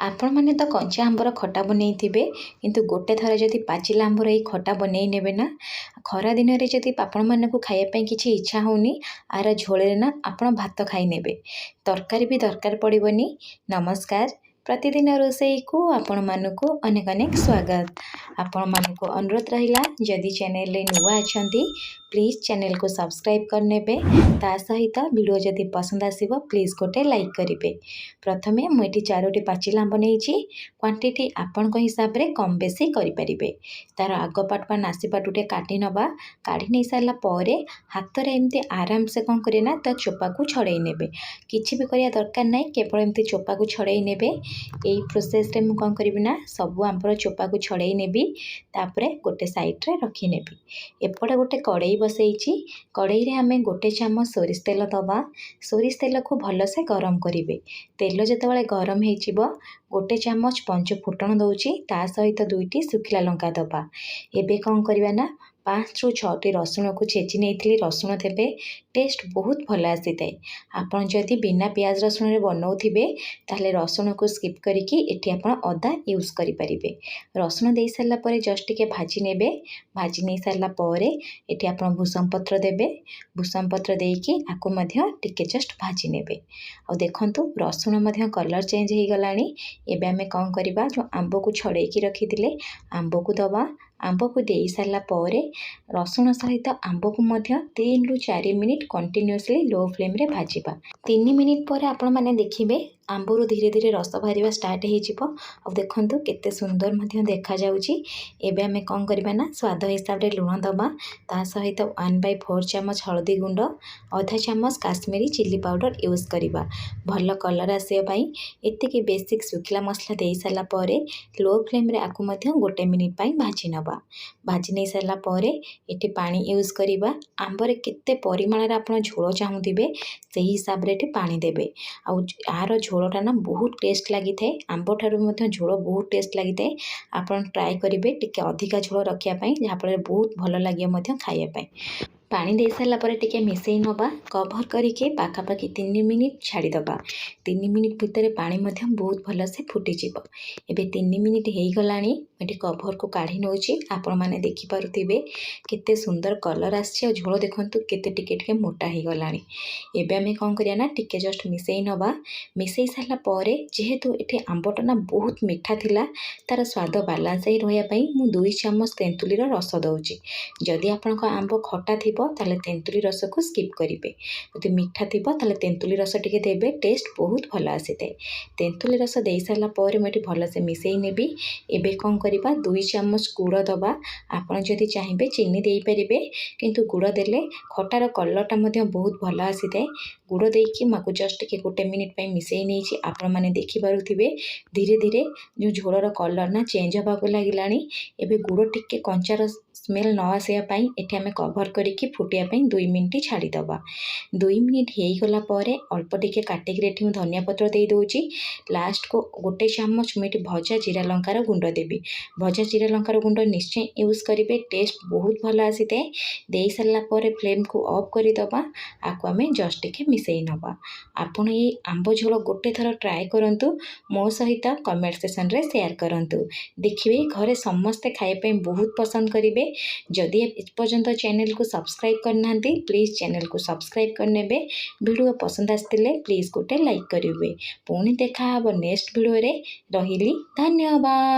आपण मैंने तो कंचा आंबर खटा बनई थे किंतु गोटे थर जदि पाचिला आंबर ये खटा बनई ने ना खरा दिन में जदि आपण मानक खायापी किसी इच्छा होनी आर झोल ना आपण भात खाई नेबे तरकारी भी दरकार पड़ोनी। नमस्कार, प्रतिदिन रोषेई को आपण मानक अनेक अनेक स्वागत। आपण मानक अनुरोध रहिला जदि चैनल रे नुआ अछंती प्लीज चैनल को सब्सक्राइब करने ता सहित वीडियो जदि पसंद आसीबो प्लीज गोटे लाइक करेंगे। प्रथमे मुझे 4टी पाचिला आंब नहीं क्वांटिटी आपण हिसाब से कम बेसी करें। तार आग पाट बा नासी पाटुटे काटी नवा काढ़ी नहीं सारा पर हाथ में एमती आराम से कौन करना तो चोपा को छड़े ने किसी भी करने दरकार ना केवल एमती चोपा को छड़े ने यही प्रोसेस रे मु कौन करी ना सबू आंबर चोपा को छड़े नेबी तापरे गोटे साइड रे रखी नेबी। एपटे गोटे कड़ई बसई कड़ई रे आमे गोटे चामच सोरिष तेल दबा। सोरिष तेल को भलसे गरम करेंगे। तेल जितेबाला गरम हो गोटे चामच पंच फुटण दौची ता सहित 2टी सुखिला लंका दबा। एबे कौन करवा ना 5 ରୁ 6टी रसुण को छेची नहीं रसुण देवे टेस्ट बहुत भल आसी थाए। आपड़ जदि बिना पियाज रसुण बनाऊे ताले रसुण को स्किप करके एटी आपण अदा यूज करें। रसुण दे सारापर जस्ट टिके भाजी ने भाजी नहीं सारापर एटी आप भूसम पत्र देवे। भूसम पत्र देकी आपको टिके जस्ट भाजी ने आ देखु रसुण कलर चेंज हो गलानी। एबे आमे कौन करवा जो आंब को छड़ेकी रखी आंब को दबा। आंब को दे सारा पर रसुण सहित आंब को 3 ରୁ 4 मिनिट कंटिन्यूअसली लो फ्लेम रे भाजिबा। 3 मिनिट पर आपण माने देखिबे आंबरू धीरे धीरे रस बाहर स्टार्ट हो देखु केते सुंदर देखा जाउची। एबे आमे कौन करबा ना स्वाद हिसाब रे लुण दबा ता सहित 1/4 चामच हल्दी गुंड आधा चामच काश्मीरी चिली पाउडर यूज करबा भल कलर आसे पई। एतिकी बेसिक सुखिला मसला दे सारा पर लो फ्लेम रे आकु गोटे मिनिट पई भाजी नबा। भाजी नहीं सारा पर एटी पानी यूज करबा। आंबर केते परिमाण रे आपण झोल चाहूथिबे से हिसाब रे एटी पानी देबे। आ यार झोलटा ना बहुत टेस्ट लगी थाए। आंब ठारू झोल बहुत टेस्ट लगी थाए। आपण ट्राए करेंगे टिके अधिका झोल रखापी जहाँफल बहुत भल लगे खायापी। पानी दे सारा पर टिके मिसई नवा कभर करके पाखापाखि 3 मिनिट छाड़ीदबा। 3 मिनिट भितर पानी बहुत भल से फुटीज। एबे 3 मिनिट हो गलानी ये कभर को काढ़ी नौची। आपण माने देखि पारुथिबे केते सुंदर कलर आछि। झोल देखंतु केते टिके टिके मोटा हो गलानी। एबे आमे कौन करिया ना टिके जस्ट मिसई नवा। मिसई सारा पर जेहेतु एठी आंबटा ना बहुत मीठा थिला तार स्वाद बालांस ही रहिया पई मु 2 चामच तेंतुलीर रस दउची। जदि आपनका आंब खटा थिबो ताले तेंतुली रस को स्किप करेंगे। यदि मीठा थी ताले तेंतुली रस टिके देबे टेस्ट बहुत भल आसी थाए। तेंतुली रस दे सारा पर मुझे भल से मिसई नेबी। एबे कौन करबा 2 चामच गुड़ दबा। आपण जदि चाहिए चीनी दे पारिबे किंतु गुड़ देले खटार कलरटा बहुत भल आसी थाए। गुड़ देकी माको जस्ट टिके गोटे मिनिट पई मिसई नहीं आपण माने देखि पारुथिबे धीरे धीरे जो झोलर कलर ना चेंज होबाक लागिलानी। एबे गुड़ टिके कंचार स्मेल न आसिया पई एठी आमे कभर करके फुटिया 2 मिनिट छाड़ीदबा। 2 मिनिट हो गला पर अल्प टिके काटिक एठी धनिया पत्र दे दउची। लास्ट को गोटे चामच मुझे भजा जीरा लंकार गुंड देवी। भजा जीरा लंकार गुंड निश्चय यूज करेंगे टेस्ट बहुत भल आसी थाए। दे सारा पर फ्लेम को ऑफ करदबा। आपको आमे जस्ट टिके मिसई नबा। आपण ये आंब झोल गोटे थर ट्राए करंतु मो सहित कमेंट सेक्शन रे शेयर करंतु। देखिए घरे समस्ते खाइबे बहुत पसंद करेंगे। जदि एपर्यंत चैनल को सब्सक्राइब करना प्लीज चैनल को सब्सक्राइब करने। वीडियो पसंद आसते प्लीज गोटे लाइक करेंगे। पुणी देखा नेक्स्ट वीडियो रे। रहिली धन्यवाद।